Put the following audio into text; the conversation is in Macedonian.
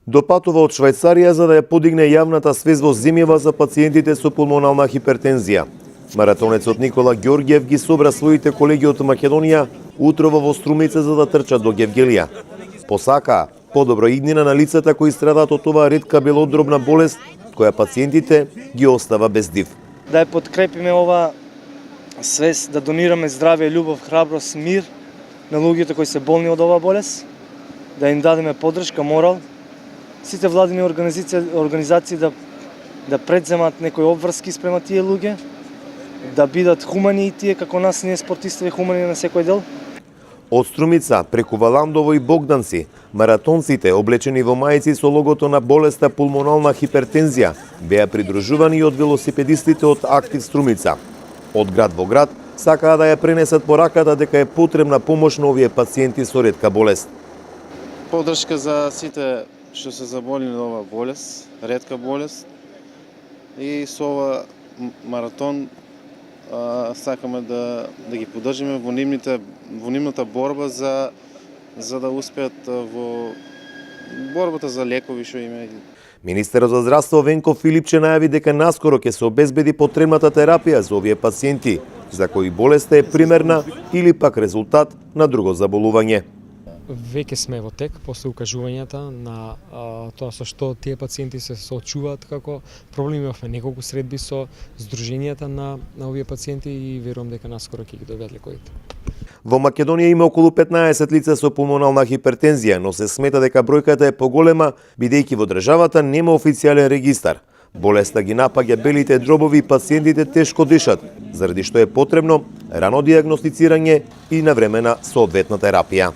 Допатува од Швајцарија за да ја подигне јавната свест во земјава за пациентите со пулмонална хипертензија. Маратонецот Никола Ѓорѓиев ги собра своите колеги од Македонија утрово во Струмица за да трчат до Гевгелија. Посакаа подобро иднина на лицата кои страдаат од оваа ретка белодробна болест, која пациентите ги остава без див. Да ја подкрепиме ова свест, да донираме здравје, љубов, храброст, мир на луѓето кои се болни од оваа болест, да им дадеме поддршка, морал. Сите владини организации да предземат некои обврски спрема тие луѓе, да бидат хумани и тие како нас, ние спортистите хумани на секој дел. Од Струмица, преку Валандово и Богданци, маратонците, облечени во мајци со логото на болеста пулмонална хипертензија, беа придружувани од велосипедистите од Актив Струмица. Од град во град, сакаа да ја пренесат пораката дека е потребна помош на овие пациенти со ретка болест. Поддршка за сите што се заболени од оваа болест, ретка болест. И со ова маратон сакаме да ги поддржиме во нивната борба за да успеат во борбата за лекови што има. Министерот за здравство Венко Филипче најави дека наскоро ќе се обезбеди потребната терапија за овие пациенти, за кои болеста е примерна или пак резултат на друго заболување. Веќе сме во тек после укажувањата на тоа со што тие пациенти се соочуваат како проблеми. Имавме неколку средби со здруженијата на овие пациенти и верувам дека наскоро ќе ги добијат лековите. Во Македонија има околу 15 лица со пулмонална хипертензија, но се смета дека бројката е поголема бидејќи во државата нема официјален регистар. Болеста ги напаѓа белите дробови и пациентите тешко дишат, заради што е потребно рано дијагностицирање и навремена соодветна терапија.